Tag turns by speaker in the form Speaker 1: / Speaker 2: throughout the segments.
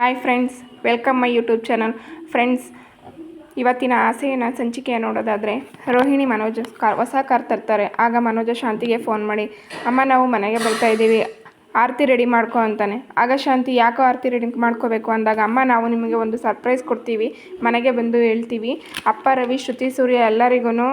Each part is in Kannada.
Speaker 1: Hi friends, welcome my YouTube channel. Friends, ಇವತ್ತಿನ ಆಸೆಯನ್ನು ಸಂಚಿಕೆಯ ನೋಡೋದಾದರೆ, ರೋಹಿಣಿ ಮನೋಜ್ ಹೊಸ ಕಾರ್ ತರ್ತಾರೆ. ಆಗ ಮನೋಜ ಶಾಂತಿಗೆ ಫೋನ್ ಮಾಡಿ, ಅಮ್ಮ ನಾವು ಮನೆಗೆ ಬರ್ತಾ ಇದ್ದೀವಿ, ಆರತಿ ರೆಡಿ ಮಾಡ್ಕೊ ಅಂತಾನೆ. ಆಗ ಶಾಂತಿ ಯಾಕೋ ಆರತಿ ರೆಡಿ ಮಾಡ್ಕೋಬೇಕು ಅಂದಾಗ, ಅಮ್ಮ ನಾವು ನಿಮಗೆ ಒಂದು ಸರ್ಪ್ರೈಸ್ ಕೊಡ್ತೀವಿ, ಮನೆಗೆ ಬಂದು ಹೇಳ್ತೀವಿ, ಅಪ್ಪ ರವಿ ಶ್ರುತಿ ಸೂರ್ಯ ಎಲ್ಲರಿಗೂ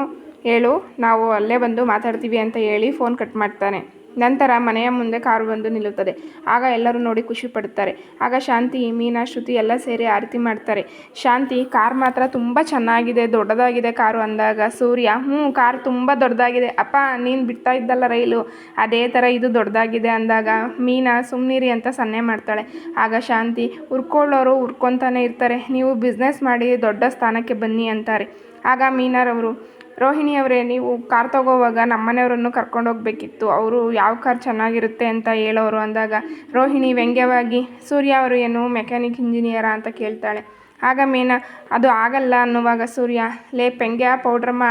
Speaker 1: ಹೇಳು, ನಾವು ಅಲ್ಲೇ ಬಂದು ಮಾತಾಡ್ತೀವಿ ಅಂತ ಹೇಳಿ ಫೋನ್ ಕಟ್ ಮಾಡ್ತಾನೆ. ನಂತರ ಮನೆಯ ಮುಂದೆ ಕಾರು ಬಂದು ನಿಲ್ಲುತ್ತದೆ. ಆಗ ಎಲ್ಲರೂ ನೋಡಿ ಖುಷಿ ಪಡುತ್ತಾರೆ. ಆಗ ಶಾಂತಿ, ಮೀನಾ, ಶ್ರುತಿ ಎಲ್ಲ ಸೇರಿ ಆರತಿ ಮಾಡ್ತಾರೆ. ಶಾಂತಿ, ಕಾರ್ ಮಾತ್ರ ತುಂಬ ಚೆನ್ನಾಗಿದೆ, ದೊಡ್ಡದಾಗಿದೆ ಕಾರು ಅಂದಾಗ ಸೂರ್ಯ, ಕಾರ್ ತುಂಬ ದೊಡ್ಡದಾಗಿದೆ ಅಪ್ಪ, ನೀನು ಬಿಡ್ತಾ ಇದ್ದಲ್ಲ ರೈಲು, ಅದೇ ಥರ ಇದು ದೊಡ್ಡದಾಗಿದೆ ಅಂದಾಗ ಮೀನಾ ಸುಮ್ಮನಿರಿ ಅಂತ ಸನ್ನೆ ಮಾಡ್ತಾಳೆ. ಆಗ ಶಾಂತಿ, ಹುರ್ಕೊಳ್ಳೋರು ಹುರ್ಕೊತಾನೆ ಇರ್ತಾರೆ, ನೀವು ಬಿಸ್ನೆಸ್ ಮಾಡಿ ದೊಡ್ಡ ಸ್ಥಾನಕ್ಕೆ ಬನ್ನಿ ಅಂತಾರೆ. ಆಗ ಮೀನಾರವರು, ರೋಹಿಣಿಯವರೇ, ನೀವು ಕಾರ್ ತಗೋವಾಗ ನಮ್ಮನೆಯವರನ್ನು ಕರ್ಕೊಂಡೋಗ್ಬೇಕಿತ್ತು, ಅವರು ಯಾವ ಕಾರ್ ಚೆನ್ನಾಗಿರುತ್ತೆ ಅಂತ ಹೇಳೋರು ಅಂದಾಗ ರೋಹಿಣಿ ವ್ಯಂಗ್ಯವಾಗಿ, ಸೂರ್ಯ ಅವರು ಏನು ಮೆಕ್ಯಾನಿಕ್ ಇಂಜಿನಿಯರಾ ಅಂತ ಕೇಳ್ತಾಳೆ. ಆಗ ಮೀನಾ, ಅದು ಆಗಲ್ಲ ಅನ್ನುವಾಗ ಸೂರ್ಯ, ಲೇ ಪೆಂಗ್ಯ ಪೌಡ್ರಮ್ಮ,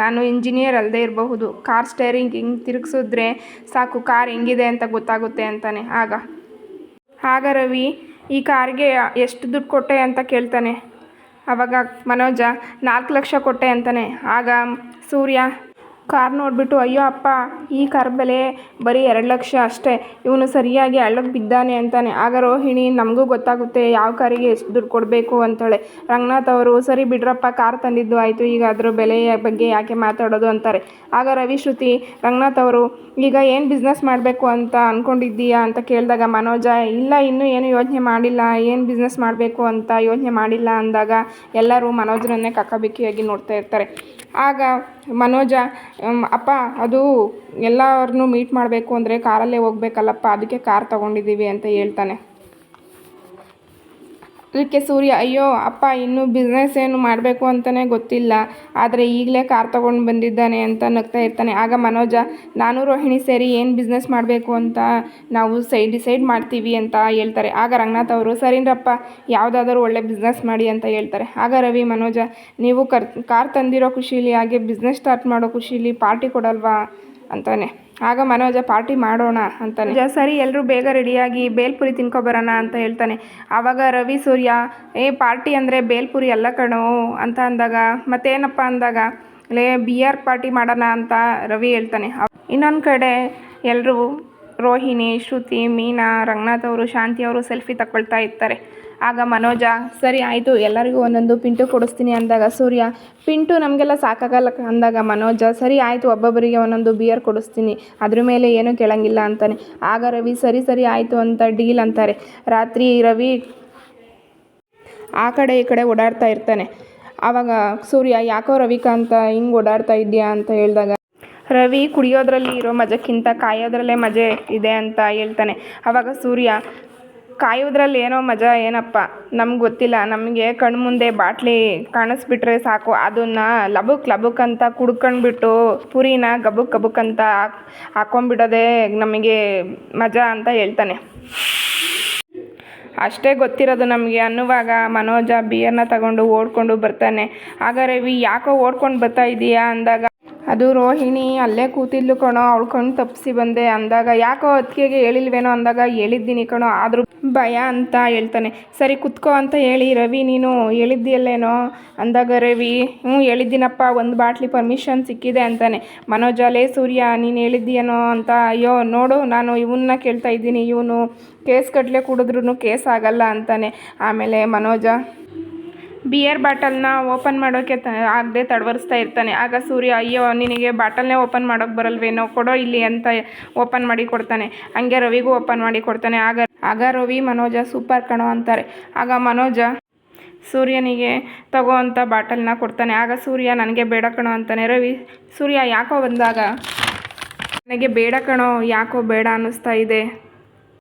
Speaker 1: ನಾನು ಇಂಜಿನಿಯರ್ ಅಲ್ಲದೆ ಇರಬಹುದು, ಕಾರ್ ಸ್ಟೇರಿಂಗ್ ಹಿಂಗೆ ತಿರುಗಿಸಿದ್ರೆ ಸಾಕು ಕಾರ್ ಹೆಂಗಿದೆ ಅಂತ ಗೊತ್ತಾಗುತ್ತೆ ಅಂತಾನೆ. ಆಗ ರವಿ, ಈ ಕಾರ್ಗೆ ಎಷ್ಟು ದುಡ್ಡು ಕೊಟ್ಟೆ ಅಂತ ಕೇಳ್ತಾನೆ. ಆವಾಗ ಮನೋಜ, 4 ಲಕ್ಷ ಕೊಟ್ಟೆ ಅಂತಾನೆ. ಆಗ ಸೂರ್ಯ ಕಾರ್ ನೋಡಿಬಿಟ್ಟು, ಅಯ್ಯೋ ಅಪ್ಪ, ಈ ಕಾರ್ ಬೆಲೆ ಬರೀ 2 ಲಕ್ಷ ಅಷ್ಟೇ, ಇವನು ಸರಿಯಾಗಿ ಹಳ್ಳಕ್ಕೆ ಬಿದ್ದಾನೆ ಅಂತಾನೆ. ಆಗ ರೋಹಿಣಿ, ನಮಗೂ ಗೊತ್ತಾಗುತ್ತೆ ಯಾವ ಕಾರಿಗೆ ಎಷ್ಟು ದುಡ್ಡು ಕೊಡಬೇಕು ಅಂತಾಳೆ. ರಂಗನಾಥ್ ಅವರು, ಸರಿ ಬಿಡ್ರಪ್ಪ, ಕಾರ್ ತಂದಿದ್ದು ಆಯಿತು, ಈಗ ಅದ್ರ ಬೆಲೆಯ ಬಗ್ಗೆ ಯಾಕೆ ಮಾತಾಡೋದು ಅಂತಾರೆ. ಆಗ ರವಿ, ಶ್ರುತಿ, ರಂಗನಾಥ್ ಅವರು, ಈಗ ಏನು ಬಿಸ್ನೆಸ್ ಮಾಡಬೇಕು ಅಂತ ಅಂದ್ಕೊಂಡಿದ್ದೀಯಾ ಅಂತ ಕೇಳಿದಾಗ ಮನೋಜ, ಇಲ್ಲ ಇನ್ನೂ ಏನು ಯೋಚನೆ ಮಾಡಿಲ್ಲ, ಏನು ಬಿಸ್ನೆಸ್ ಮಾಡಬೇಕು ಅಂತ ಯೋಚನೆ ಮಾಡಿಲ್ಲ ಅಂದಾಗ ಎಲ್ಲರೂ ಮನೋಜನನ್ನೇ ಕಕ್ಕಬಿಕ್ಕಿಯಾಗಿ ನೋಡ್ತಾ ಇರ್ತಾರೆ. ಆಗ ಮನೋಜ, ಅಪ್ಪ, ಅದು ಎಲ್ಲರನ್ನೂ ಮೀಟ್ ಮಾಡಬೇಕು ಅಂದರೆ ಕಾರಲ್ಲೇ ಹೋಗ್ಬೇಕಲ್ಲಪ್ಪ, ಅದಕ್ಕೆ ಕಾರ್ ತೊಗೊಂಡಿದ್ದೀವಿ ಅಂತ ಹೇಳ್ತಾನೆ. ಅದಕ್ಕೆ ಸೂರ್ಯ, ಅಯ್ಯೋ ಅಪ್ಪ, ಇನ್ನೂ ಬಿಸ್ನೆಸ್ ಏನು ಮಾಡಬೇಕು ಅಂತಲೇ ಗೊತ್ತಿಲ್ಲ, ಆದರೆ ಈಗಲೇ ಕಾರ್ ತೊಗೊಂಡು ಬಂದಿದ್ದಾನೆ ಅಂತ ನಗ್ತಾ ಇರ್ತಾನೆ. ಆಗ ಮನೋಜ, ನಾನು ರೋಹಿಣಿ ಸೇರಿ ಏನು ಬಿಸ್ನೆಸ್ ಮಾಡಬೇಕು ಅಂತ ನಾವು ಡಿಸೈಡ್ ಮಾಡ್ತೀವಿ ಅಂತ ಹೇಳ್ತಾರೆ. ಆಗ ರಂಗನಾಥ್ ಅವರು, ಸರಿನಪ್ಪ, ಯಾವುದಾದ್ರೂ ಒಳ್ಳೆ ಬಿಸ್ನೆಸ್ ಮಾಡಿ ಅಂತ ಹೇಳ್ತಾರೆ. ಆಗ ರವಿ, ಮನೋಜ, ನೀವು ಕಾರ್ ತಂದಿರೋ ಖುಷೀಲಿ, ಹಾಗೆ ಬಿಸ್ನೆಸ್ ಸ್ಟಾರ್ಟ್ ಮಾಡೋ ಖುಷೀಲಿ ಪಾರ್ಟಿ ಕೊಡಲ್ವಾ ಅಂತಾನೆ. ಆಗ ಮನೋಜ, ಪಾರ್ಟಿ ಮಾಡೋಣ ಅಂತಾನೆ. ಸರಿ, ಎಲ್ಲರೂ ಬೇಗ ರೆಡಿಯಾಗಿ ಬೇಲ್ಪುರಿ ತಿನ್ಕೊಬರೋಣ ಅಂತ ಹೇಳ್ತಾನೆ. ಆವಾಗ ರವಿ, ಸೂರ್ಯ, ಪಾರ್ಟಿ ಅಂದರೆ ಬೇಲ್ಪುರಿ ಎಲ್ಲ ಕಣೋ ಅಂತ ಅಂದಾಗ, ಮತ್ತೇನಪ್ಪ ಅಂದಾಗ, ಬಿಯರ್ ಪಾರ್ಟಿ ಮಾಡೋಣ ಅಂತ ರವಿ ಹೇಳ್ತಾನೆ. ಇನ್ನೊಂದು ಕಡೆ ಎಲ್ಲರೂ ರೋಹಿಣಿ, ಶ್ರುತಿ, ಮೀನಾ, ರಂಗನಾಥ್ ಅವರು, ಶಾಂತಿ ಅವರು ಸೆಲ್ಫಿ ತಗೊಳ್ತಾ ಇರ್ತಾರೆ. ಆಗ ಮನೋಜ, ಸರಿ ಆಯಿತು, ಎಲ್ಲರಿಗೂ ಒಂದೊಂದು ಪಿಂಟು ಕೊಡಿಸ್ತೀನಿ ಅಂದಾಗ ಸೂರ್ಯ, ಪಿಂಟು ನಮಗೆಲ್ಲ ಸಾಕಾಗಲ್ಲ ಅಂದಾಗ ಮನೋಜ, ಸರಿ ಆಯಿತು, ಒಬ್ಬೊಬ್ಬರಿಗೆ ಒಂದೊಂದು ಬಿಯರ್ ಕೊಡಿಸ್ತೀನಿ, ಅದ್ರ ಮೇಲೆ ಏನೂ ಕೇಳಂಗಿಲ್ಲ ಅಂತಾನೆ. ಆಗ ರವಿ, ಸರಿ ಆಯಿತು ಅಂತ ಡೀಲ್ ಅಂತಾರೆ. ರಾತ್ರಿ ರವಿ ಆ ಕಡೆ ಈ ಕಡೆ ಓಡಾಡ್ತಾ ಇರ್ತಾನೆ. ಆವಾಗ ಸೂರ್ಯ, ಯಾಕೋ ರವಿಕಾಂತ ಹಿಂಗೆ ಓಡಾಡ್ತಾ ಇದೆಯಾ ಅಂತ ಹೇಳಿದಾಗ ರವಿ, ಕುಡಿಯೋದ್ರಲ್ಲಿ ಇರೋ ಮಜಕ್ಕಿಂತ ಕಾಯೋದ್ರಲ್ಲೇ ಮಜೆ ಇದೆ ಅಂತ ಹೇಳ್ತಾನೆ. ಆವಾಗ ಸೂರ್ಯ, ಕಾಯೋದ್ರಲ್ಲಿ ಏನೋ ಮಜಾ ಏನಪ್ಪ, ನಮ್ಗೆ ಗೊತ್ತಿಲ್ಲ, ನಮಗೆ ಕಣ್ಮುಂದೆ ಬಾಟ್ಲಿ ಕಾಣಿಸ್ಬಿಟ್ರೆ ಸಾಕು, ಅದನ್ನು ಲಬುಕ್ ಅಂತ ಕುಡ್ಕೊಂಡ್ಬಿಟ್ಟು ಪುರಿನ ಗಬುಕ್ ಅಂತ ಹಾಕ್ಕೊಂಬಿಡೋದೇ ನಮಗೆ ಮಜಾ ಅಂತ ಹೇಳ್ತಾನೆ. ಅಷ್ಟೇ ಗೊತ್ತಿರೋದು ನಮಗೆ ಅನ್ನುವಾಗ ಮನೋಜ ಬಿಯರ್ನ ತಗೊಂಡು ಓಡ್ಕೊಂಡು ಬರ್ತಾನೆ. ಆಗ ರವಿ, ಯಾಕೋ ಓಡ್ಕೊಂಡು ಬರ್ತಾ ಇದೀಯಾ ಅಂದಾಗ, ಅದು ರೋಹಿಣಿ ಅಲ್ಲೇ ಕೂತಿದ್ಲು ಕಣೋ, ಅವಳು ಕಣ್ಣು ತಪ್ಪಿಸಿ ಬಂದೆ ಅಂದಾಗ, ಯಾಕೋ ಅದಕ್ಕೆ ಹೇಳಿಲ್ವೇನೋ ಅಂದಾಗ, ಹೇಳಿದ್ದೀನಿ ಕಣೋ, ಆದರೂ ಭಯ ಅಂತ ಹೇಳ್ತಾನೆ. ಸರಿ ಕುತ್ಕೋ ಅಂತ ಹೇಳಿ ರವಿ, ನೀನು ಹೇಳಿದ್ದಿಯಲ್ಲೇನೋ ಅಂದಾಗ ರವಿ, ಹೇಳಿದ್ದೀನಪ್ಪ, ಒಂದು ಬಾಟ್ಲಿ ಪರ್ಮಿಷನ್ ಸಿಕ್ಕಿದೆ ಅಂತಾನೆ. ಮನೋಜ, ಲೇ ಸೂರ್ಯ, ನೀನು ಹೇಳಿದ್ದೀಯನೋ ಅಂತ, ಅಯ್ಯೋ ನೋಡು, ನಾನು ಇವನ್ನ ಕೇಳ್ತಾ ಇದ್ದೀನಿ, ಇವನು ಕೇಸ್ ಕಟ್ಲೆ ಕುಡಿದ್ರೂ ಕೇಸ್ ಆಗಲ್ಲ ಅಂತಾನೆ. ಆಮೇಲೆ ಮನೋಜ ಬಿಯರ್ ಬಾಟಲ್ನ ಓಪನ್ ಮಾಡೋಕ್ಕೆ ಆಗದೆ ತಡವರಿಸ್ತಾ ಇರ್ತಾನೆ. ಆಗ ಸೂರ್ಯ, ಅಯ್ಯೋ ನಿನಗೆ ಬಾಟಲ್ನೇ ಓಪನ್ ಮಾಡೋಕ್ಕೆ ಬರಲ್ವೇನೋ, ಕೊಡೋ ಇಲ್ಲಿ ಅಂತ ಓಪನ್ ಮಾಡಿ ಕೊಡ್ತಾನೆ. ಹಂಗೆ ರವಿಗೂ ಓಪನ್ ಮಾಡಿ ಕೊಡ್ತಾನೆ. ಆಗ ರವಿ, ಮನೋಜ ಸೂಪರ್ ಕಣೋ ಅಂತಾರೆ. ಆಗ ಮನೋಜ ಸೂರ್ಯನಿಗೆ ತಗೋ ಅಂತ ಬಾಟಲ್ನ ಕೊಡ್ತಾನೆ. ಆಗ ಸೂರ್ಯ, ನನಗೆ ಬೇಡ ಕಣೋ ಅಂತಾನೆ. ರವಿ, ಸೂರ್ಯ ಯಾಕೋ ಬಂದಾಗ, ನನಗೆ ಬೇಡ ಕಣೋ, ಯಾಕೋ ಬೇಡ ಅನ್ನಿಸ್ತಾ ಇದೆ,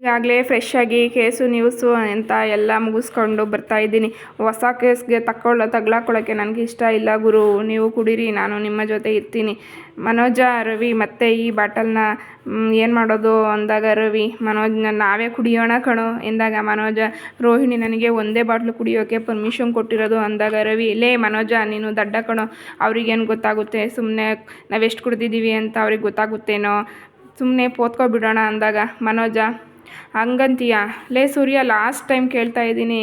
Speaker 1: ಈಗಾಗಲೇ ಫ್ರೆಶ್ ಆಗಿ ಕೇಸು ನ್ಯೂಸು ಅಂತ ಎಲ್ಲ ಮುಗಿಸ್ಕೊಂಡು ಬರ್ತಾಯಿದ್ದೀನಿ, ಹೊಸ ಕೇಸ್ಗೆ ತಗ್ಲಾಕೊಳ್ಳೋಕ್ಕೆ ನನಗೆ ಇಷ್ಟ ಇಲ್ಲ ಗುರು, ನೀವು ಕುಡೀರಿ, ನಾನು ನಿಮ್ಮ ಜೊತೆ ಇರ್ತೀನಿ. ಮನೋಜ, ರವಿ, ಮತ್ತೆ ಈ ಬಾಟಲ್ನ ಏನು ಮಾಡೋದು ಅಂದಾಗ ರವಿ, ಮನೋಜ್ನ ನಾವೇ ಕುಡಿಯೋಣ ಕಣೋ ಎಂದಾಗ ಮನೋಜ, ರೋಹಿಣಿ ನನಗೆ ಒಂದೇ ಬಾಟ್ಲು ಕುಡಿಯೋಕ್ಕೆ ಪರ್ಮಿಷನ್ ಕೊಟ್ಟಿರೋದು ಅಂದಾಗ ರವಿ, ಲೇ ಮನೋಜ, ನೀನು ದಡ್ಡ ಕಣೋ, ಅವ್ರಿಗೇನು ಗೊತ್ತಾಗುತ್ತೆ, ಸುಮ್ಮನೆ ನಾವೆಷ್ಟು ಕುಡ್ದಿದ್ದೀವಿ ಅಂತ ಅವ್ರಿಗೆ ಗೊತ್ತಾಗುತ್ತೇನೋ, ಸುಮ್ಮನೆ ಪೋತ್ಕೊಬಿಡೋಣ ಅಂದಾಗ ಮನೋಜ, ಹಂಗಂತೀಯ? ಲೇ ಸೂರ್ಯ, ಲಾಸ್ಟ್ ಟೈಮ್ ಕೇಳ್ತಾ ಇದ್ದೀನಿ,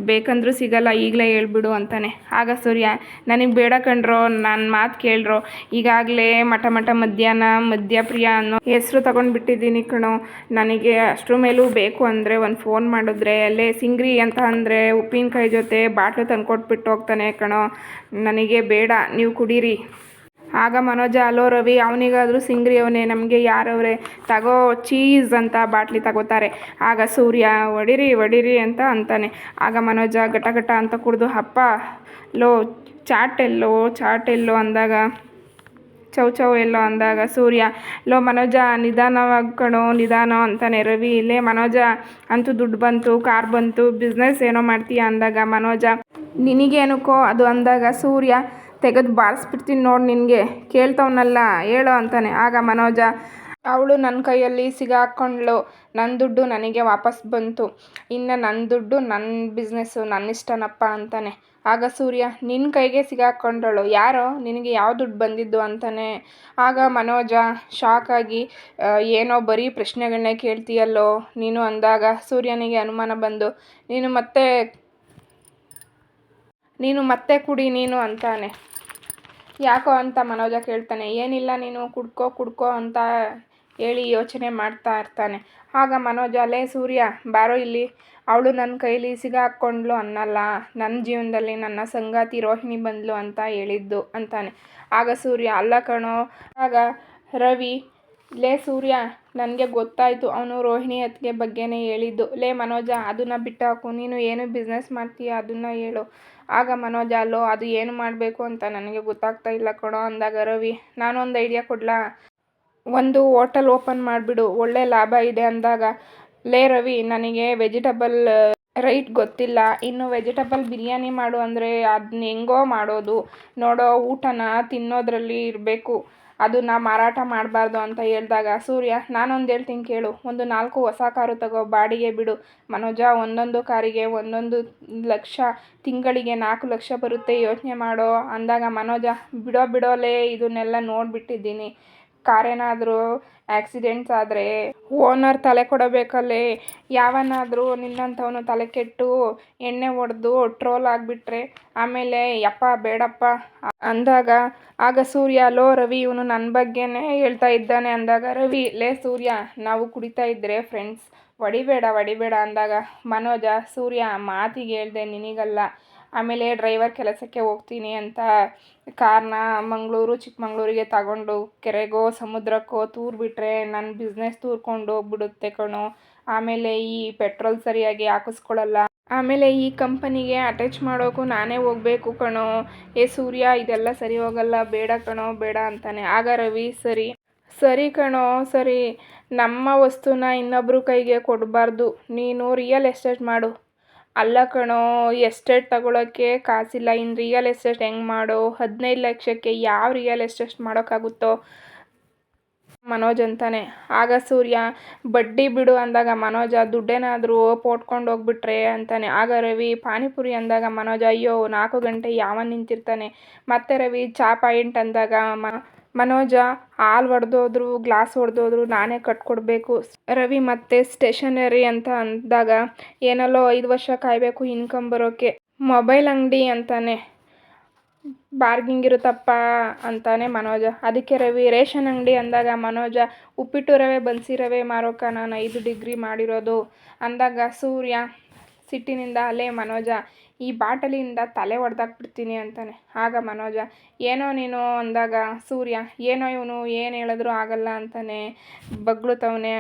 Speaker 1: ಬೇಕಂದ್ರೂ ಸಿಗಲ್ಲ, ಈಗಲೇ ಹೇಳ್ಬಿಡು ಅಂತಾನೆ. ಆಗ ಸೂರ್ಯ, ನನಗೆ ಬೇಡ ಕಣ್ರೋ, ನನ್ನ ಮಾತು ಕೇಳ್ರೋ, ಈಗಾಗಲೇ ಮಠ ಮಧ್ಯಪ್ರಿಯ ಅನ್ನೋ ಹೆಸರು ತಗೊಂಡ್ಬಿಟ್ಟಿದ್ದೀನಿ ಕಣೋ. ನನಗೆ ಅಷ್ಟ್ರ ಮೇಲೂ ಬೇಕು ಅಂದರೆ ಒಂದು ಫೋನ್ ಮಾಡಿದ್ರೆ ಅಲ್ಲೇ ಸಿಂಗ್ರಿ ಅಂತ ಅಂದರೆ ಉಪ್ಪಿನಕಾಯಿ ಜೊತೆ ಬಾಟ್ಲು ತಂದ್ಕೊಟ್ಬಿಟ್ಟು ಹೋಗ್ತಾನೆ ಕಣೋ. ನನಗೆ ಬೇಡ, ನೀವು ಕುಡೀರಿ. ಆಗ ಮನೋಜ, ಅಲೋ ರವಿ, ಅವನಿಗಾದರೂ ಸಿಂಗ್ರಿ ಅವನೇ, ನಮಗೆ ಯಾರವ್ರೆ, ತಗೋ ಚೀಸ್ ಅಂತ ಬಾಟ್ಲಿ ತಗೋತಾರೆ. ಆಗ ಸೂರ್ಯ, ಹೊಡಿರಿ ಅಂತ ಅಂತಾನೆ. ಆಗ ಮನೋಜ ಗಟ ಅಂತ ಕುಡಿದು, ಅಪ್ಪ ಲೋ ಚಾಟ್ ಎಲ್ಲೋ ಅಂದಾಗ, ಚೌ ಎಲ್ಲೋ ಅಂದಾಗ ಸೂರ್ಯ, ಲೋ ಮನೋಜ ನಿಧಾನವಾಗಿ ಕಣೋ, ನಿಧಾನ ಅಂತಾನೆ. ರವಿ, ಇಲ್ಲೇ ಮನೋಜ ಅಂತೂ ದುಡ್ಡು ಬಂತು, ಕಾರ್ ಬಂತು, ಬಿಸ್ನೆಸ್ ಏನೋ ಮಾಡ್ತೀಯ ಅಂದಾಗ ಮನೋಜ, ನಿನಗೇನಕ್ಕೋ ಅದು ಅಂದಾಗ ಸೂರ್ಯ, ತೆಗೆದು ಬಾರಿಸ್ಬಿಡ್ತೀನಿ ನೋಡಿ ನಿನಗೆ, ಕೇಳ್ತವನಲ್ಲ ಹೇಳೋ ಅಂತಾನೆ. ಆಗ ಮನೋಜ, ಅವಳು ನನ್ನ ಕೈಯಲ್ಲಿ ಸಿಗಾಕೊಂಡ್ಳು, ನನ್ನ ದುಡ್ಡು ನನಗೆ ವಾಪಸ್ ಬಂತು, ಇನ್ನು ನನ್ನ ದುಡ್ಡು ನನ್ನ ಬಿಸ್ನೆಸ್ಸು, ನನ್ನ ಇಷ್ಟನಪ್ಪ ಅಂತಾನೆ. ಆಗ ಸೂರ್ಯ, ನಿನ್ನ ಕೈಗೆ ಸಿಗಾಕೊಂಡಳು ಯಾರೋ, ನಿನಗೆ ಯಾವ ದುಡ್ಡು ಬಂದಿದ್ದು ಅಂತಾನೆ. ಆಗ ಮನೋಜ ಶಾಕಾಗಿ, ಏನೋ ಬರೀ ಪ್ರಶ್ನೆಗಳನ್ನೇ ಕೇಳ್ತೀಯಲ್ಲೋ ನೀನು ಅಂದಾಗ ಸೂರ್ಯನಿಗೆ ಅನುಮಾನ ಬಂದು, ನೀನು ಮತ್ತೆ ಕುಡಿ ನೀನು ಅಂತಾನೆ. ಯಾಕೋ ಅಂತ ಮನೋಜ ಕೇಳ್ತಾನೆ. ಏನಿಲ್ಲ, ನೀನು ಕುಡ್ಕೋ ಅಂತ ಹೇಳಿ ಯೋಚನೆ ಮಾಡ್ತಾ ಇರ್ತಾನೆ. ಆಗ ಮನೋಜ, ಲೇ ಸೂರ್ಯ ಬಾರೋ ಇಲ್ಲಿ, ಅವಳು ನನ್ನ ಕೈಲಿ ಸಿಗಾಕೊಂಡ್ಲು ಅನ್ನಲ್ಲ, ನನ್ನ ಜೀವನದಲ್ಲಿ ನನ್ನ ಸಂಗಾತಿ ರೋಹಿಣಿ ಬಂದ್ಲು ಅಂತ ಹೇಳಿದ್ದು ಅಂತಾನೆ. ಆಗ ಸೂರ್ಯ, ಅಲ್ಲ ಕಣೋ. ಆಗ ರವಿ, ಲೇ ಸೂರ್ಯ, ನನಗೆ ಗೊತ್ತಾಯಿತು, ಅವನು ರೋಹಿಣಿ ಅತ್ತಿಗೆ ಬಗ್ಗೆನೇ ಹೇಳಿದ್ದು. ಲೇ ಮನೋಜ, ಅದನ್ನು ಬಿಟ್ಟಾಕು, ನೀನು ಏನು ಬಿಸ್ನೆಸ್ ಮಾಡ್ತೀಯ ಅದನ್ನು ಹೇಳು. ಆಗ ಮನೋಜ, ಅಲ್ಲೋ ಅದು ಏನು ಮಾಡಬೇಕು ಅಂತ ನನಗೆ ಗೊತ್ತಾಗ್ತಾ ಇಲ್ಲ ಕಣೋ ಅಂದಾಗ ರವಿ, ನಾನೊಂದು ಐಡಿಯಾ ಕೊಡ್ಲಾ, ಒಂದು ಹೋಟೆಲ್ ಓಪನ್ ಮಾಡಿಬಿಡು, ಒಳ್ಳೆ ಲಾಭ ಇದೆ ಅಂದಾಗ, ಲೇ ರವಿ, ನನಗೆ ವೆಜಿಟಬಲ್ ರೈಟ್ ಗೊತ್ತಿಲ್ಲ, ಇನ್ನು ವೆಜಿಟಬಲ್ ಬಿರಿಯಾನಿ ಮಾಡು ಅಂದರೆ ಅದನ್ನ ಹೆಂಗೋ ಮಾಡೋದು, ನೋಡೋ ಊಟನ ತಿನ್ನೋದ್ರಲ್ಲಿ ಇರಬೇಕು, ಅದನ್ನು ಮಾರಾಟ ಮಾಡಬಾರ್ದು ಅಂತ ಹೇಳಿದಾಗ ಸೂರ್ಯ, ನಾನೊಂದು ಹೇಳ್ತೀನಿ ಕೇಳು, ಒಂದು 4 ಹೊಸ ಕಾರು ತಗೋ, ಬಾಡಿಗೆ ಬಿಡು ಮನೋಜ, ಒಂದೊಂದು ಕಾರಿಗೆ 1 ಲಕ್ಷ, ತಿಂಗಳಿಗೆ 4 ಲಕ್ಷ ಬರುತ್ತೆ, ಯೋಚನೆ ಮಾಡೋ ಅಂದಾಗ ಮನೋಜ, ಬಿಡೋಲೇ, ಇದನ್ನೆಲ್ಲ ನೋಡಿಬಿಟ್ಟಿದ್ದೀನಿ, ಕಾರೇನಾದರೂ ಆಕ್ಸಿಡೆಂಟ್ಸ್ ಆದರೆ ಓನರ್ ತಲೆ ಕೊಡಬೇಕಲ್ಲೇ, ಯಾವನಾದರೂ ನಿನ್ನಂಥವನು ತಲೆ ಕೆಟ್ಟು ಎಣ್ಣೆ ಹೊಡೆದು ಟ್ರೋಲ್ ಆಗಿಬಿಟ್ರೆ ಆಮೇಲೆ ಯಪ್ಪ ಬೇಡಪ್ಪ ಅಂದಾಗ. ಆಗ ಸೂರ್ಯ, ಲೋ ರವಿ, ಇವನು ನನ್ನ ಬಗ್ಗೆನೇ ಹೇಳ್ತಾ ಇದ್ದಾನೆ ಅಂದಾಗ ರವಿ, ಲೇ ಸೂರ್ಯ, ನಾವು ಕುಡಿತಾ ಇದ್ದರೆ ಫ್ರೆಂಡ್ಸ್, ಹೊಡಿಬೇಡ ಅಂದಾಗ ಮನೋಜ, ಸೂರ್ಯ ಮಾತಿಗೆ ಹೇಳ್ದೆ ನಿನಗಲ್ಲ, ಆಮೇಲೆ ಡ್ರೈವರ್ ಕೆಲಸಕ್ಕೆ ಹೋಗ್ತೀನಿ ಅಂತ ಕಾರ್ನ ಮಂಗಳೂರು ಚಿಕ್ಕಮಂಗ್ಳೂರಿಗೆ ತಗೊಂಡು ಕೆರೆಗೋ ಸಮುದ್ರಕ್ಕೋ ತೂರ್ಬಿಟ್ರೆ ನನ್ನ ಬಿಸ್ನೆಸ್ ತೂರ್ಕೊಂಡು ಹೋಗ್ಬಿಡುತ್ತೆ ಕಣೋ, ಆಮೇಲೆ ಈ ಪೆಟ್ರೋಲ್ ಸರಿಯಾಗಿ ಹಾಕಿಸ್ಕೊಳ್ಳಲ್ಲ, ಆಮೇಲೆ ಈ ಕಂಪನಿಗೆ ಅಟ್ಯಾಚ್ ಮಾಡೋಕ್ಕೂ ನಾನೇ ಹೋಗಬೇಕು ಕಣೋ, ಏ ಸೂರ್ಯ ಇದೆಲ್ಲ ಸರಿ ಹೋಗಲ್ಲ, ಬೇಡ ಕಣೋ ಬೇಡ ಅಂತಾನೆ. ಆಗ ರವಿ, ಸರಿ ಕಣೋ ಸರಿ, ನಮ್ಮ ವಸ್ತುನ ಇನ್ನೊಬ್ರ ಕೈಗೆ ಕೊಡಬಾರ್ದು, ನೀನು ರಿಯಲ್ ಎಸ್ಟೇಟ್ ಮಾಡು. ಅಲ್ಲ ಕಣೋ, ಎಸ್ಟೇಟ್ ತಗೊಳ್ಳೋಕ್ಕೆ ಕಾಸಿಲ್ಲ, ಇನ್ನು ರಿಯಲ್ ಎಸ್ಟೇಟ್ ಹೆಂಗೆ ಮಾಡೋ, 15 ಲಕ್ಷಕ್ಕೆ ಯಾವ ರಿಯಲ್ ಎಸ್ಟೇಟ್ ಮಾಡೋಕ್ಕಾಗುತ್ತೋ ಮನೋಜ್ ಅಂತಾನೆ. ಆಗ ಸೂರ್ಯ, ಬಡ್ಡಿ ಬಿಡು ಅಂದಾಗ ಮನೋಜ, ದುಡ್ಡೇನಾದರೂ ಪೋಟ್ಕೊಂಡು ಹೋಗ್ಬಿಟ್ರೆ ಅಂತಾನೆ. ಆಗ ರವಿ, ಪಾನಿಪುರಿ ಅಂದಾಗ ಮನೋಜ, ಅಯ್ಯೋ 4 ಗಂಟೆ ಯಾವನ್ ನಿಂತಿರ್ತಾನೆ. ಮತ್ತೆ ರವಿ, ಚಾ ಪಾಯಿಂಟ್ ಅಂದಾಗ ಮನೋಜ, ಹಾಲು ಒಡೆದೋದ್ರು ಗ್ಲಾಸ್ ಒಡೆದೋದ್ರು ನಾನೇ ಕಟ್ಕೊಡ್ಬೇಕು. ರವಿ ಮತ್ತೆ ಸ್ಟೇಷನರಿ ಅಂತ ಅಂದಾಗ, ಏನಲ್ಲೋ 5 ವರ್ಷ ಕಾಯಬೇಕು ಇನ್ಕಮ್ ಬರೋಕ್ಕೆ. ಮೊಬೈಲ್ ಅಂಗಡಿ ಅಂತಾನೆ, ಬಾರ್ಗಿಂಗ್ ಇರುತ್ತಪ್ಪ ಅಂತಾನೆ ಮನೋಜ. ಅದಕ್ಕೆ ರವಿ, ರೇಷನ್ ಅಂಗಡಿ ಅಂದಾಗ ಮನೋಜ, ಉಪ್ಪಿಟ್ಟು ರವೆ ಬನ್ಸಿ ರವೆ ಮಾರೋಕ ನಾನು 5 ಡಿಗ್ರಿ ಮಾಡಿರೋದು ಅಂದಾಗ ಸೂರ್ಯ ಸಿಟ್ಟಿನಿಂದ, ಅಲ್ಲೇ ಮನೋಜ, ಈ ಬಾಟಲಿಯಿಂದ ತಲೆ ಹೊಡೆದಾಕ್ಬಿಡ್ತೀನಿ ಅಂತಾನೆ. ಆಗ ಮನೋಜ, ಏನೋ ನೀನು ಅಂದಾಗ ಸೂರ್ಯ, ಏನೋ ಇವನು ಏನು ಹೇಳಿದ್ರು ಆಗಲ್ಲ ಅಂತಾನೆ, ಬಗ್ಳುತ್ತವನೆ,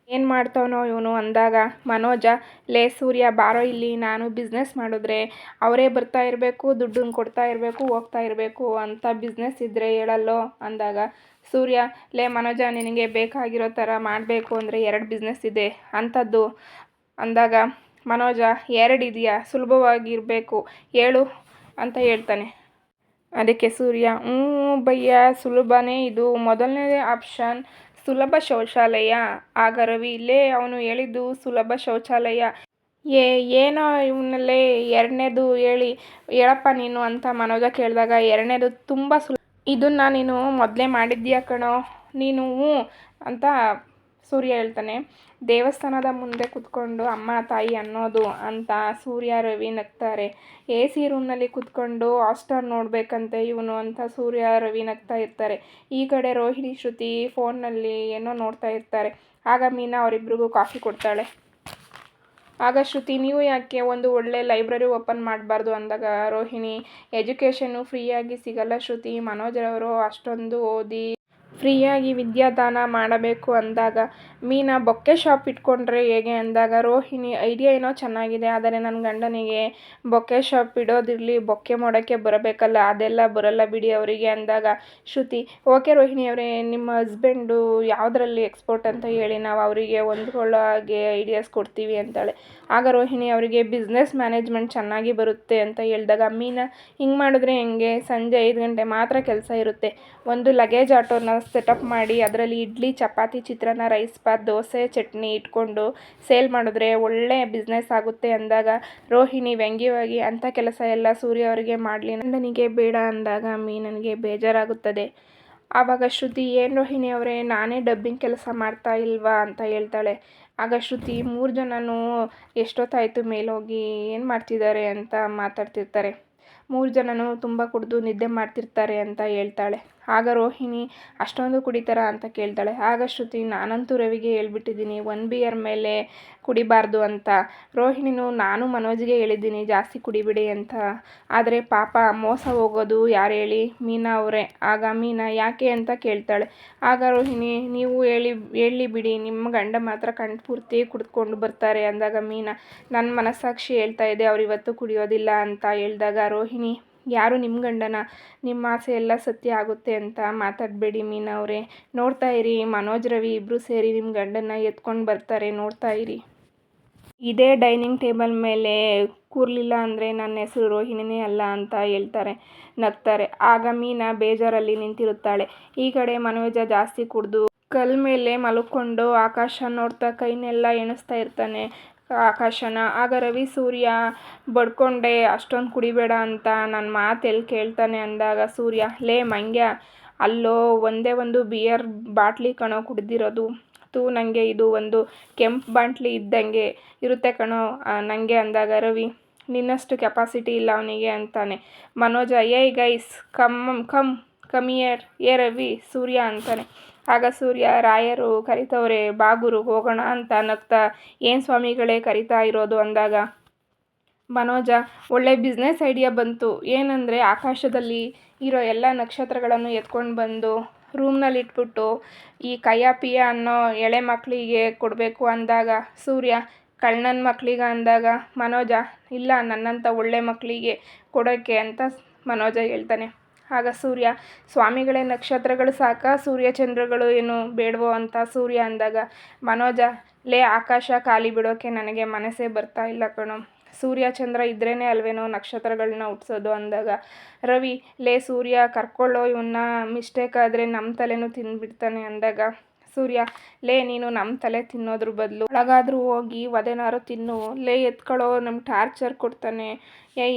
Speaker 1: ಏನು ಮಾಡ್ತವನೋ ಇವನು ಅಂದಾಗ ಮನೋಜ, ಲೇ ಸೂರ್ಯ ಬಾರೋ ಇಲ್ಲಿ, ನಾನು ಬಿಸ್ನೆಸ್ ಮಾಡಿದ್ರೆ ಅವರೇ ಬರ್ತಾ ಇರಬೇಕು, ದುಡ್ಡನ್ನು ಕೊಡ್ತಾ ಇರಬೇಕು, ಹೋಗ್ತಾ ಇರಬೇಕು ಅಂತ ಬಿಸ್ನೆಸ್ ಇದ್ದರೆ ಹೇಳಲ್ಲೋ ಅಂದಾಗ ಸೂರ್ಯ, ಲೇ ಮನೋಜ, ನಿನಗೆ ಬೇಕಾಗಿರೋ ಥರ ಮಾಡಬೇಕು ಅಂದರೆ 2 ಬಿಸ್ನೆಸ್ ಇದೆ ಅಂಥದ್ದು ಅಂದಾಗ ಮನೋಜ, 2 ಇದೆಯಾ, ಸುಲಭವಾಗಿರಬೇಕು ಹೇಳು ಅಂತ ಹೇಳ್ತಾನೆ. ಅದಕ್ಕೆ ಸೂರ್ಯ, ಭಯ್ಯ ಸುಲಭನೇ ಇದು, ಮೊದಲನೇ ಆಪ್ಷನ್ ಸುಲಭ ಶೌಚಾಲಯ. ಆಗ ರವಿ, ಲೇ ಅವನು ಹೇಳಿದ್ದು ಸುಲಭ ಶೌಚಾಲಯ, ಏನೋ ಇವನಲ್ಲೇ 2ನೇದು ಹೇಳಪ್ಪ ನೀನು ಅಂತ ಮನೋಜ ಕೇಳಿದಾಗ, 2ನೇದು ತುಂಬ ಇದನ್ನು ನೀನು ಮೊದಲೇ ಮಾಡಿದ್ಯಾ ಕಣೋ ನೀನು ಅಂತ ಸೂರ್ಯ ಹೇಳ್ತಾನೆ. ದೇವಸ್ಥಾನದ ಮುಂದೆ ಕುತ್ಕೊಂಡು ಅಮ್ಮ ತಾಯಿ ಅನ್ನೋದು ಅಂತ ಸೂರ್ಯ ರವಿ ನಗ್ತಾರೆ. ಎ ಸಿ ರೂಮ್ನಲ್ಲಿ ಕುತ್ಕೊಂಡು ಹಾಟ್‌ಸ್ಟಾರ್ ನೋಡಬೇಕಂತೆ ಇವನು ಅಂತ ಸೂರ್ಯ ರವಿ ನಗ್ತಾ ಇರ್ತಾರೆ. ಈ ಕಡೆ ರೋಹಿಣಿ ಶ್ರುತಿ ಫೋನ್ನಲ್ಲಿ ಏನೋ ನೋಡ್ತಾ ಇರ್ತಾರೆ. ಆಗ ಮೀನಾ ಅವರಿಬ್ಬರಿಗೂ ಕಾಫಿ ಕೊಡ್ತಾಳೆ. ಆಗ ಶ್ರುತಿ, ನೀವು ಯಾಕೆ ಒಂದು ಒಳ್ಳೆ ಲೈಬ್ರರಿ ಓಪನ್ ಮಾಡಬಾರ್ದು ಅಂದಾಗ ರೋಹಿಣಿ, ಎಜುಕೇಷನ್ನು ಫ್ರೀಯಾಗಿ ಸಿಗಲ್ಲ ಶ್ರುತಿ, ಮನೋಜರವರು ಅಷ್ಟೊಂದು ಓದಿ ಫ್ರೀಯಾಗಿ ವಿದ್ಯಾದಾನ ಮಾಡಬೇಕು ಅಂದಾಗ ಮೀನಾ, ಬೊಕ್ಕೆ ಶಾಪ್ ಇಟ್ಕೊಂಡ್ರೆ ಹೇಗೆ ಅಂದಾಗ ರೋಹಿಣಿ, ಐಡಿಯಾ ಏನೋ ಚೆನ್ನಾಗಿದೆ, ಆದರೆ ನನ್ನ ಗಂಡನಿಗೆ ಬೊಕ್ಕೆ ಶಾಪ್ ಇಡೋದಿರಲಿ, ಬೊಕ್ಕೆ ಮಾಡೋಕ್ಕೆ ಬರಬೇಕಲ್ಲ, ಅದೆಲ್ಲ ಬರಲ್ಲ ಬಿಡಿ ಅವರಿಗೆ ಅಂದಾಗ ಶ್ರುತಿ, ಓಕೆ ರೋಹಿಣಿ ಅವರೇ, ನಿಮ್ಮ ಹಸ್ಬೆಂಡು ಯಾವುದರಲ್ಲಿ ಎಕ್ಸ್ಪರ್ಟ್ ಅಂತ ಹೇಳಿ, ನಾವು ಅವರಿಗೆ ಹೊಂದ್ಕೊಳ್ಳೋ ಹಾಗೆ ಐಡಿಯಾಸ್ ಕೊಡ್ತೀವಿ ಅಂತಾಳೆ. ಆಗ ರೋಹಿಣಿ ಅವರಿಗೆ ಬಿಸ್ನೆಸ್ ಮ್ಯಾನೇಜ್ಮೆಂಟ್ ಚೆನ್ನಾಗಿ ಬರುತ್ತೆ ಅಂತ ಹೇಳಿದಾಗ ಮೀನಾ, ಹಿಂಗೆ ಮಾಡಿದ್ರೆ ಹೆಂಗೆ, ಸಂಜೆ 5 ಗಂಟೆ ಮಾತ್ರ ಕೆಲಸ ಇರುತ್ತೆ, ಒಂದು ಲಗೇಜ್ ಆಟೋನ ಸೆಟಪ್ ಮಾಡಿ ಅದರಲ್ಲಿ ಇಡ್ಲಿ, ಚಪಾತಿ, ಚಿತ್ರಾನ್ನ, ರೈಸ್ ಬಾತ್, ದೋಸೆ, ಚಟ್ನಿ ಇಟ್ಕೊಂಡು ಸೇಲ್ ಮಾಡಿದ್ರೆ ಒಳ್ಳೆ ಬಿಸ್ನೆಸ್ ಆಗುತ್ತೆ ಅಂದಾಗ ರೋಹಿಣಿ ವ್ಯಂಗ್ಯವಾಗಿ, ಅಂಥ ಕೆಲಸ ಎಲ್ಲ ಸೂರ್ಯ ಅವರಿಗೆ ಮಾಡಲಿ, ಗಂಡನಿಗೆ ಬೇಡ ಅಂದಾಗ ಮೀನನಿಗೆ ಬೇಜಾರಾಗುತ್ತದೆ. ಆವಾಗ ಶ್ರುತಿ, ಏನು ರೋಹಿಣಿ ಅವರೇ, ನಾನೇ ಡಬ್ಬಿಂಗ್ ಕೆಲಸ ಮಾಡ್ತಾ ಇಲ್ವಾ ಅಂತ ಹೇಳ್ತಾಳೆ. ಆಗ ಶ್ರುತಿ, 3 ಜನನೂ ಎಷ್ಟೊತ್ತಾಯಿತು ಮೇಲೋಗಿ ಏನು ಮಾಡ್ತಿದ್ದಾರೆ ಅಂತ ಮಾತಾಡ್ತಿರ್ತಾರೆ. 3 ಜನನೂ ತುಂಬ ಕುಡಿದು ನಿದ್ದೆ ಮಾಡ್ತಿರ್ತಾರೆ ಅಂತ ಹೇಳ್ತಾಳೆ. ಆಗ ರೋಹಿಣಿ, ಅಷ್ಟೊಂದು ಕುಡಿತಾರಾ ಅಂತ ಕೇಳ್ತಾಳೆ. ಆಗ ಶ್ರುತಿ, ನಾನಂತೂ ರವಿಗೆ ಹೇಳ್ಬಿಟ್ಟಿದ್ದೀನಿ 1 ಬಿಯರ್ ಮೇಲೆ ಕುಡಿಬಾರ್ದು ಅಂತ. ರೋಹಿಣಿನೂ, ನಾನು ಮನೋಜ್ಗೆ ಹೇಳಿದ್ದೀನಿ ಜಾಸ್ತಿ ಕುಡಿಬೇಡಿ ಅಂತ. ಆದರೆ ಪಾಪ ಮೋಸ ಹೋಗೋದು ಯಾರು ಹೇಳಿ, ಮೀನಾ ಅವರೇ. ಆಗ ಮೀನಾ, ಯಾಕೆ ಅಂತ ಕೇಳ್ತಾಳೆ. ಆಗ ರೋಹಿಣಿ, ನೀವು ಹೇಳಿ ಬಿಡಿ, ನಿಮ್ಮ ಗಂಡ ಮಾತ್ರ ಕಣ್ಪೂರ್ತಿ ಕುಡಿದುಕೊಂಡು ಬರ್ತಾರೆ ಅಂದಾಗ ಮೀನಾ, ನನ್ನ ಮನಸ್ಸಾಕ್ಷಿ ಹೇಳ್ತಾ ಇದೆ ಅವರಿವತ್ತು ಕುಡಿಯೋದಿಲ್ಲ ಅಂತ ಹೇಳಿದಾಗ ರೋಹಿಣಿ, ಯಾರು ನಿಮ್ಮ ಗಂಡನ, ನಿಮ್ಮ ಆಸೆ ಎಲ್ಲ ಸತ್ಯ ಆಗುತ್ತೆ ಅಂತ ಮಾತಾಡಬೇಡಿ ಮೀನಾ ಅವರೇ, ನೋಡ್ತಾ ಇರಿ, ಮನೋಜ್ ರವಿ ಇಬ್ಬರು ಸೇರಿ ನಿಮ್ಮ ಗಂಡನ್ನ ಎತ್ಕೊಂಡು ಬರ್ತಾರೆ, ನೋಡ್ತಾ ಇರಿ. ಇದೇ ಡೈನಿಂಗ್ ಟೇಬಲ್ ಮೇಲೆ ಕೂರ್ಲಿಲ್ಲ ಅಂದರೆ ನನ್ನ ಹೆಸರು ರೋಹಿಣಿನೇ ಅಲ್ಲ ಅಂತ ಹೇಳ್ತಾರೆ, ನಗ್ತಾರೆ. ಆಗ ಮೀನಾ ಬೇಜಾರಲ್ಲಿ ನಿಂತಿರುತ್ತಾಳೆ. ಈ ಕಡೆ ಮನೋಜ ಜಾಸ್ತಿ ಕುಡಿದು ಕಲ್ ಮೇಲೆ ಮಲ್ಕೊಂಡು ಆಕಾಶ ನೋಡ್ತಾ ಕೈನೆಲ್ಲ ಎಣಿಸ್ತಾ ಇರ್ತಾನೆ ಆಕಾಶನ. ಆಗ ರವಿ, ಸೂರ್ಯ ಬಡ್ಕೊಂಡೆ ಅಷ್ಟೊಂದು ಕುಡಿಬೇಡ ಅಂತ ನನ್ನ ಮಾತು ಎಲ್ಲಿ ಕೇಳ್ತಾನೆ ಅಂದಾಗ ಸೂರ್ಯ, ಲೇ ಮಂಗ್ಯ, ಅಲ್ಲೋ ಒಂದೇ ಒಂದು ಬಿಯರ್ ಬಾಟ್ಲಿ ಕಣೋ ಕುಡ್ದಿರೋದು, ನನಗೆ ಇದು ಒಂದು ಕೆಂಪು ಬಾಟ್ಲಿ ಇದ್ದಂಗೆ ಇರುತ್ತೆ ಕಣೋ ನನಗೆ ಅಂದಾಗ ರವಿ, ನಿನ್ನಷ್ಟು ಕೆಪಾಸಿಟಿ ಇಲ್ಲ ಅವನಿಗೆ ಅಂತಾನೆ. ಮನೋಜ, ಏಯ್ ಗೈಸ್, ಕಮ್ ಹಿಯರ್, ಏ ರವಿ, ಸೂರ್ಯ ಅಂತಾನೆ. ಆಗ ಸೂರ್ಯ, ರಾಯರು ಕರಿತವ್ರೆ, ಬಾ ಗುರು ಹೋಗೋಣ ಅಂತ ನಗ್ತಾ, ಏನು ಸ್ವಾಮಿಗಳೇ ಕರಿತಾ ಇರೋದು ಅಂದಾಗ ಮನೋಜ, ಒಳ್ಳೆ ಬಿಸ್ನೆಸ್ ಐಡಿಯಾ ಬಂತು, ಏನಂದರೆ ಆಕಾಶದಲ್ಲಿ ಇರೋ ಎಲ್ಲ ನಕ್ಷತ್ರಗಳನ್ನು ಎತ್ಕೊಂಡು ಬಂದು ರೂಮ್ನಲ್ಲಿ ಇಟ್ಬಿಟ್ಟು ಈ ಕಯ್ಯ ಅನ್ನೋ ಎಳೆ ಮಕ್ಕಳಿಗೆ ಕೊಡಬೇಕು ಅಂದಾಗ ಸೂರ್ಯ, ಕಳ್ಳನ ಮಕ್ಕಳಿಗೆ ಅಂದಾಗ ಮನೋಜ, ಇಲ್ಲ ನನ್ನಂಥ ಒಳ್ಳೆ ಮಕ್ಕಳಿಗೆ ಕೊಡೋಕ್ಕೆ ಅಂತ ಮನೋಜ ಹೇಳ್ತಾನೆ. ಆಗ ಸೂರ್ಯ, ಸ್ವಾಮಿಗಳೇ ನಕ್ಷತ್ರಗಳು ಸಾಕ, ಸೂರ್ಯಚಂದ್ರಗಳು ಏನು ಬೇಡವೋ ಅಂತ ಸೂರ್ಯ ಅಂದಾಗ ಮನೋಜ, ಲೇ ಆಕಾಶ ಖಾಲಿ ಬಿಡೋಕ್ಕೆ ನನಗೆ ಮನಸ್ಸೇ ಬರ್ತಾ ಇಲ್ಲ ಕಣೋ, ಸೂರ್ಯ ಚಂದ್ರ ಇದ್ರೇ ಅಲ್ವೇನೋ ನಕ್ಷತ್ರಗಳನ್ನ ಹುಟ್ಸೋದು ಅಂದಾಗ ರವಿ, ಲೇ ಸೂರ್ಯ ಕರ್ಕೊಳ್ಳೋ ಇವನ್ನ, ಮಿಸ್ಟೇಕ್ ಆದರೆ ನಮ್ಮ ತಲೆನೂ ತಿಂದುಬಿಡ್ತಾನೆ ಅಂದಾಗ ಸೂರ್ಯ, ಲೇ ನೀನು ನಮ್ಮ ತಲೆ ತಿನ್ನೋದ್ರ ಬದಲು ಒಳಗಾದರೂ ಹೋಗಿ ಒದೆನಾರು ತಿನ್ನು, ಲೇ ಎತ್ಕೊಳ್ಳೋ ನಮ್ಗೆ ಟಾರ್ಚರ್ ಕೊಡ್ತಾನೆ,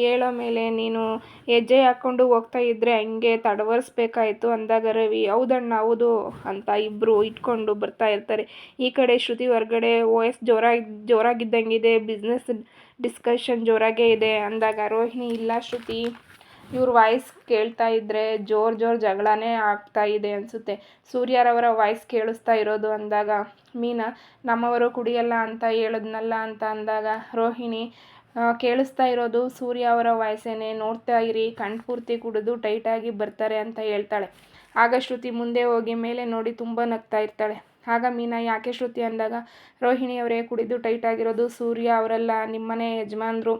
Speaker 1: ಹೇಳೋ ಮೇಲೆ ನೀನು ಹೆಜ್ಜೆ ಹಾಕ್ಕೊಂಡು ಹೋಗ್ತಾ ಇದ್ದರೆ ಹಂಗೆ ತಡವರಿಸ್ಬೇಕಾಯ್ತು ಅಂದಾಗ ರವಿ, ಹೌದಣ್ಣ ಹೌದು ಅಂತ ಇಬ್ಬರು ಇಟ್ಕೊಂಡು ಬರ್ತಾ ಇರ್ತಾರೆ. ಈ ಕಡೆ ಶ್ರುತಿ ಹೊರಗಡೆ ವಾಯ್ಸ್ ಜೋರಾಗಿದ್ದಂಗಿದೆ, ಬಿಸ್ನೆಸ್ ಡಿಸ್ಕಷನ್ ಜೋರಾಗೇ ಇದೆ ಅಂದಾಗ ರೋಹಿಣಿ, ಇಲ್ಲ ಶ್ರುತಿ, ಇವ್ರ ವಾಯ್ಸ್ ಕೇಳ್ತಾ ಇದ್ದರೆ ಜೋರು ಜಗಳನೇ ಆಗ್ತಾ ಇದೆ ಅನಿಸುತ್ತೆ, ಸೂರ್ಯರವರ ವಾಯ್ಸ್ ಕೇಳಿಸ್ತಾ ಇರೋದು ಅಂದಾಗ ಮೀನಾ, ನಮ್ಮವರು ಕುಡಿಯಲ್ಲ ಅಂತ ಹೇಳಿದ್ನಲ್ಲ ಅಂತ ಅಂದಾಗ ರೋಹಿಣಿ, ಕೇಳಿಸ್ತಾ ಇರೋದು ಸೂರ್ಯ ಅವರ ವಾಯ್ಸೇನೆ, ನೋಡ್ತಾ ಇರಿ, ಕಣ್ಪೂರ್ತಿ ಕುಡಿದು ಟೈಟಾಗಿ ಬರ್ತಾರೆ ಅಂತ ಹೇಳ್ತಾಳೆ. ಆಗ ಶ್ರುತಿ ಮುಂದೆ ಹೋಗಿ ಮೇಲೆ ನೋಡಿ ತುಂಬ ನಗ್ತಾ ಇರ್ತಾಳೆ. ಆಗ ಮೀನಾ, ಯಾಕೆ ಶ್ರುತಿ ಅಂದಾಗ ರೋಹಿಣಿಯವರೇ, ಕುಡಿದು ಟೈಟಾಗಿರೋದು ಸೂರ್ಯ ಅವರೆಲ್ಲ, ನಿಮ್ಮನೆ ಯಜಮಾನ್ರು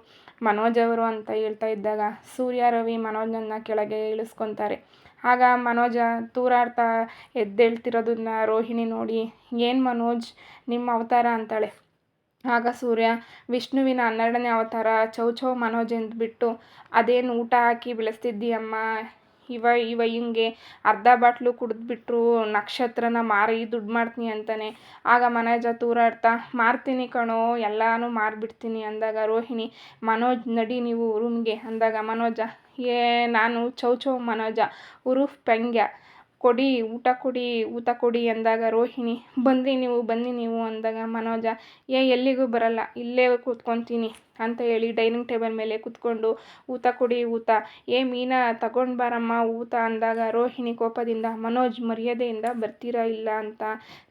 Speaker 1: ಮನೋಜ್ ಅವರು ಅಂತ ಹೇಳ್ತಾ ಇದ್ದಾಗ ಸೂರ್ಯ ರವಿ ಮನೋಜನ್ನ ಕೆಳಗೆ ಇಳಿಸ್ಕೊತಾರೆ. ಆಗ ಮನೋಜ ತೂರಾಡ್ತಾ ಎದ್ದೇಳ್ತಿರೋದನ್ನ ರೋಹಿಣಿ ನೋಡಿ, ಏನು ಮನೋಜ್ ನಿಮ್ಮ ಅವತಾರ ಅಂತಾಳೆ. ಆಗ ಸೂರ್ಯ, ವಿಷ್ಣುವಿನ 12ನೇ ಅವತಾರ ಚೌ ಮನೋಜ್ ಎಂದ್ಬಿಟ್ಟು, ಅದೇನು ಊಟ ಹಾಕಿ ಬೆಳೆಸ್ತಿದ್ದೀಯಮ್ಮ, ಇವ ಹಿಂಗೆ ಅರ್ಧ ಬಾಟ್ಲು ಕುಡಿದ್ಬಿಟ್ರು ನಕ್ಷತ್ರನ ಮಾರಿ ದುಡ್ಡು ಮಾಡ್ತೀನಿ ಅಂತಾನೆ. ಆಗ ಮನೋಜ ತೂರಾಡ್ತಾ, ಮಾರ್ತೀನಿ ಕಣೋ, ಎಲ್ಲನೂ ಮಾರಿಬಿಡ್ತೀನಿ ಅಂದಾಗ ರೋಹಿಣಿ, ಮನೋಜ್ ನಡಿ ನೀವು ರೂಮ್ಗೆ ಅಂದಾಗ ಮನೋಜ, ನಾನು ಚೌ ಮನೋಜ ಉರುಫ್ ಪೆಂಗ್ಯ, ಕೊಡಿ ಊಟ ಕೊಡಿ ಅಂದಾಗ ರೋಹಿಣಿ ಬನ್ನಿ ನೀವು ಅಂದಾಗ ಮನೋಜ ಎಲ್ಲಿಗೂ ಬರಲ್ಲ, ಇಲ್ಲೇ ಕೂತ್ಕೊತೀನಿ ಅಂತ ಹೇಳಿ ಡೈನಿಂಗ್ ಟೇಬಲ್ ಮೇಲೆ ಕೂತ್ಕೊಂಡು ಊಟ ಕೊಡಿ ಮೀನಾ ತಗೊಂಡು ಬಾರಮ್ಮ ಊಟ ಅಂದಾಗ ರೋಹಿಣಿ ಕೋಪದಿಂದ ಮನೋಜ್ ಮರ್ಯಾದೆಯಿಂದ ಬರ್ತೀರಾ ಇಲ್ಲ ಅಂತ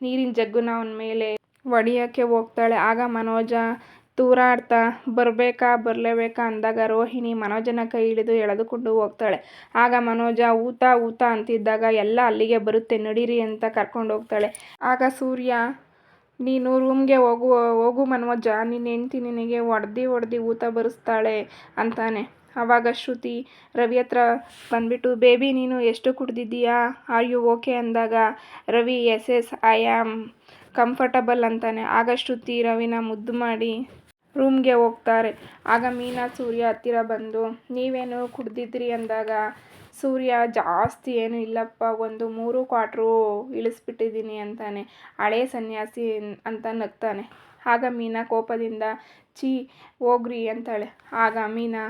Speaker 1: ನೀರಿನ ಜಗ್ಗುನ ಅವನ ಮೇಲೆ ಹೊಡಿಯೋಕ್ಕೆ ಹೋಗ್ತಾಳೆ. ಆಗ ಮನೋಜ ತೂರಾಡ್ತಾ ಬರಲೇಬೇಕಾ ಅಂದಾಗ ರೋಹಿಣಿ ಮನೋಜನ ಕೈ ಹಿಡಿದು ಎಳೆದುಕೊಂಡು ಹೋಗ್ತಾಳೆ. ಆಗ ಮನೋಜ ಊಟ ಅಂತಿದ್ದಾಗ ಎಲ್ಲ ಅಲ್ಲಿಗೆ ಬರುತ್ತೆ ನಡೀರಿ ಅಂತ ಕರ್ಕೊಂಡು ಹೋಗ್ತಾಳೆ. ಆಗ ಸೂರ್ಯ ನೀನು ರೂಮ್ಗೆ ಹೋಗು ಮನೋಜ, ನಿನ್ನ ಹೆಂಡ್ತಿ ನಿನಗೆ ಹೊಡೆದು ಊಟ ಬರೆಸ್ತಾಳೆ ಅಂತಾನೆ. ಆವಾಗ ಶ್ರುತಿ ರವಿ ಹತ್ರ ಬಂದ್ಬಿಟ್ಟು ಬೇಬಿ ನೀನು ಎಷ್ಟು ಕುಡ್ದಿದ್ದೀಯಾ, ಆರ್ ಯು ಓಕೆ ಅಂದಾಗ Ravi yes I am comfortable ಅಂತಾನೆ. ಆಗ ಶ್ರುತಿ ರವಿನ ಮುದ್ದು ಮಾಡಿ ರೂಮ್ಗೆ ಹೋಗ್ತಾರೆ. ಆಗ ಮೀನಾ ಸೂರ್ಯ ಹತ್ತಿರ ಬಂದು ನೀವೇನು ಕುಡ್ದಿದ್ರಿ ಅಂದಾಗ ಸೂರ್ಯ ಜಾಸ್ತಿ ಏನು ಇಲ್ಲಪ್ಪ, ಒಂದು 3 ಕ್ವಾರ್ಟ್ರು ಇಳಿಸ್ಬಿಟ್ಟಿದ್ದೀನಿ ಅಂತಾನೆ. ಹಳೆ ಸನ್ಯಾಸಿ ಅಂತ ನಗ್ತಾನೆ. ಆಗ ಮೀನಾ ಕೋಪದಿಂದ ಛೀ ಹೋಗ್ರಿ ಅಂತಾಳೆ. ಆಗ ಮೀನಾ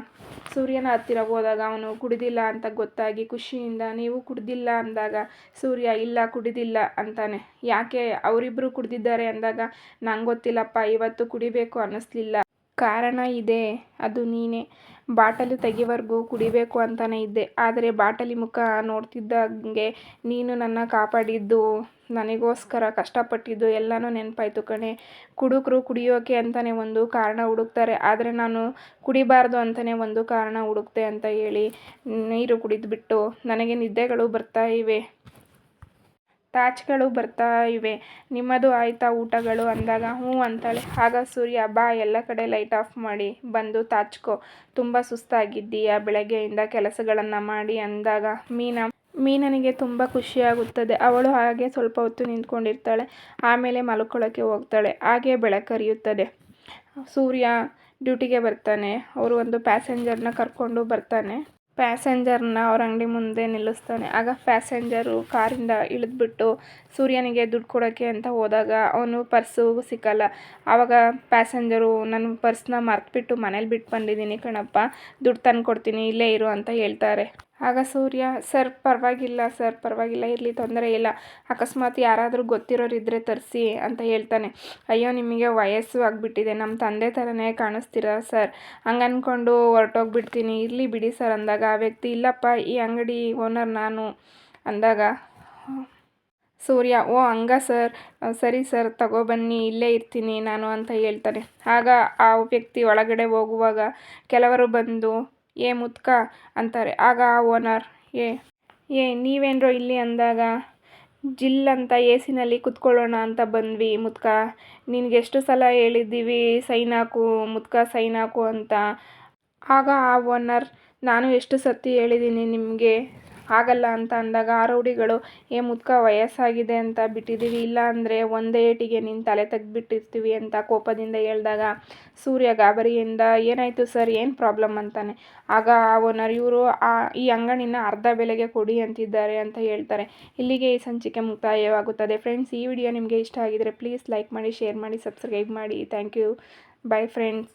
Speaker 1: ಸೂರ್ಯನ ಹತ್ತಿರ ಹೋದಾಗ ಅವನು ಕುಡಿದಿಲ್ಲ ಅಂತ ಗೊತ್ತಾಗಿ ಖುಷಿಯಿಂದ ನೀವು ಕುಡ್ದಿಲ್ಲ ಅಂದಾಗ ಸೂರ್ಯ ಇಲ್ಲ ಕುಡಿದಿಲ್ಲ ಅಂತಾನೆ. ಯಾಕೆ ಅವರಿಬ್ಬರು ಕುಡ್ದಿದ್ದಾರೆ ಅಂದಾಗ ನಂಗೆ ಗೊತ್ತಿಲ್ಲಪ್ಪ, ಇವತ್ತು ಕುಡಿಬೇಕು ಅನ್ನಿಸ್ಲಿಲ್ಲ, ಕಾರಣ ಇದೆ, ಅದು ನೀನೇ. ಬಾಟಲಿ ತೆಗಿವರೆಗೂ ಕುಡಿಬೇಕು ಅಂತಾನೆ ಇದ್ದೆ, ಆದರೆ ಬಾಟಲಿ ಮುಖ ನೋಡ್ತಿದ್ದಂಗೆ ನೀನು ನನ್ನ ಕಾಪಾಡಿದ್ದು, ನನಗೋಸ್ಕರ ಕಷ್ಟಪಟ್ಟಿದ್ದು ಎಲ್ಲನೂ ನೆನಪಾಯ್ತು ಕಣೆ. ಕುಡುಕರು ಕುಡಿಯೋಕೆ ಅಂತಲೇ ಒಂದು ಕಾರಣ ಹುಡುಕ್ತಾರೆ, ಆದರೆ ನಾನು ಕುಡಿಬಾರ್ದು ಅಂತಲೇ ಒಂದು ಕಾರಣ ಹುಡುಕ್ತೆ ಅಂತ ಹೇಳಿ ನೀರು ಕುಡಿದ್ಬಿಟ್ಟು ನನಗೆ ನಿದ್ದೆಗಳು ಬರ್ತಾ ಇವೆ, ತಾಚ್ಗಳು ಬರ್ತಾ ಇವೆ, ನಿಮ್ಮದು ಆಯ್ತಾ ಊಟಗಳು ಅಂದಾಗ ಹ್ಞೂ ಅಂತಾಳೆ. ಆಗ ಸೂರ್ಯ ಬಾ ಎಲ್ಲ ಕಡೆ ಲೈಟ್ ಆಫ್ ಮಾಡಿ ಬಂದು ತಾಚ್ಕೋ, ತುಂಬ ಸುಸ್ತಾಗಿದ್ದೀಯಾ ಬೆಳಗ್ಗೆಯಿಂದ ಕೆಲಸಗಳನ್ನು ಮಾಡಿ ಅಂದಾಗ ಮೀನನಿಗೆ ತುಂಬ ಖುಷಿಯಾಗುತ್ತದೆ. ಅವಳು ಹಾಗೆ ಸ್ವಲ್ಪ ಹೊತ್ತು ನಿಂತ್ಕೊಂಡಿರ್ತಾಳೆ, ಆಮೇಲೆ ಮಲ್ಕೊಳ್ಳೋಕ್ಕೆ ಹೋಗ್ತಾಳೆ. ಹಾಗೆ ಬೆಳಕರಿಯುತ್ತದೆ. ಸೂರ್ಯ ಡ್ಯೂಟಿಗೆ ಬರ್ತಾನೆ. ಅವರು ಒಂದು ಪ್ಯಾಸೆಂಜರ್ನ ಕರ್ಕೊಂಡು ಬರ್ತಾನೆ. ಪ್ಯಾಸೆಂಜರ್ನ ಅವ್ರ ಅಂಗಡಿ ಮುಂದೆ ನಿಲ್ಲಿಸ್ತಾನೆ. ಆಗ ಪ್ಯಾಸೆಂಜರು ಕಾರಿಂದ ಇಳಿದ್ಬಿಟ್ಟು ಸೂರ್ಯನಿಗೆ ದುಡ್ಡು ಕೊಡೋಕ್ಕೆ ಅಂತ ಹೋದಾಗ ಅವನು ಪರ್ಸು ಸಿಕ್ಕಲ್ಲ. ಆವಾಗ ಪ್ಯಾಸೆಂಜರು ನನ್ನ ಪರ್ಸ್ನ ಮರ್ತ್ಬಿಟ್ಟು ಮನೇಲಿ ಬಿಟ್ಟು ಬಂದಿದ್ದೀನಿ ಕಣಪ್ಪ, ದುಡ್ಡು ತಂದು ಕೊಡ್ತೀನಿ ಇಲ್ಲೇ ಇರು ಅಂತ ಹೇಳ್ತಾರೆ. ಆಗ ಸೂರ್ಯ ಸರ್ ಪರವಾಗಿಲ್ಲ ಇರಲಿ, ತೊಂದರೆ ಇಲ್ಲ, ಅಕಸ್ಮಾತ್ ಯಾರಾದರೂ ಗೊತ್ತಿರೋರಿದ್ದರೆ ತರಿಸಿ ಅಂತ ಹೇಳ್ತಾನೆ. ಅಯ್ಯೋ ನಿಮಗೆ ವಯಸ್ಸು ಆಗಿಬಿಟ್ಟಿದೆ, ನಮ್ಮ ತಂದೆ ಥರನೇ ಕಾಣಿಸ್ತೀರ ಸರ್, ಹಂಗನ್ಕೊಂಡು ಹೊರಟೋಗ್ಬಿಡ್ತೀನಿ, ಇರಲಿ ಬಿಡಿ ಸರ್ ಅಂದಾಗ ಆ ವ್ಯಕ್ತಿ ಇಲ್ಲಪ್ಪ ಈ ಅಂಗಡಿ ಓನರ್ ನಾನು ಅಂದಾಗ ಸೂರ್ಯ ಓ ಹಂಗ ಸರ್, ಸರಿ ಸರ್ ತಗೊಬನ್ನಿ ಇಲ್ಲೇ ಇರ್ತೀನಿ ನಾನು ಅಂತ ಹೇಳ್ತಾನೆ. ಆಗ ಆ ವ್ಯಕ್ತಿ ಒಳಗಡೆ ಹೋಗುವಾಗ ಕೆಲವರು ಬಂದು ಮುತ್ಕ ಅಂತಾರೆ. ಆಗ ಆ ಓನರ್ ನೀವೇನ್ರೋ ಇಲ್ಲಿ ಅಂದಾಗ ಜಿಲ್ ಅಂತ ಎಸಿನಲ್ಲಿ ಕುತ್ಕೊಳ್ಳೋಣ ಅಂತ ಬಂದ್ವಿ ಮುತ್ಕ, ನಿನಗೆಷ್ಟು ಸಲ ಹೇಳಿದ್ದೀವಿ ಸೈನ್ ಹಾಕು ಅಂತ. ಆಗ ಆ ಓನರ್ ನಾನು ಎಷ್ಟು ಸತಿ ಹೇಳಿದ್ದೀನಿ ನಿಮಗೆ ಆಗಲ್ಲ ಅಂತ ಅಂದಾಗ ಆ ರೌಡಿಗಳು ಮುತ್ಕ ವಯಸ್ಸಾಗಿದೆ ಅಂತ ಬಿಟ್ಟಿದ್ದೀವಿ, ಇಲ್ಲ ಅಂದರೆ ಒಂದೇ ಏಟಿಗೆ ನಿನ್ನ ತಲೆ ತೆಗೆದ್ಬಿಟ್ಟಿರ್ತೀವಿ ಅಂತ ಕೋಪದಿಂದ ಹೇಳಿದಾಗ ಸೂರ್ಯ ಗಾಬರಿಯಿಂದ ಏನಾಯಿತು ಸರ್, ಏನು ಪ್ರಾಬ್ಲಮ್ ಅಂತಾನೆ. ಆಗ ಆ ಓನರ್ ಇವರು ಈ ಅಂಗಡಿನ ಅರ್ಧ ಬೆಲೆಗೆ ಕೊಡಿ ಅಂತಿದ್ದಾರೆ ಅಂತ ಹೇಳ್ತಾರೆ. ಇಲ್ಲಿಗೆ ಈ ಸಂಚಿಕೆ ಮುಕ್ತಾಯವಾಗುತ್ತದೆ. ಫ್ರೆಂಡ್ಸ್, ಈ ವಿಡಿಯೋ ನಿಮಗೆ ಇಷ್ಟ ಆಗಿದರೆ ಪ್ಲೀಸ್ ಲೈಕ್ ಮಾಡಿ, ಶೇರ್ ಮಾಡಿ, ಸಬ್ಸ್ಕ್ರೈಬ್ ಮಾಡಿ. Thank you. Bye friends.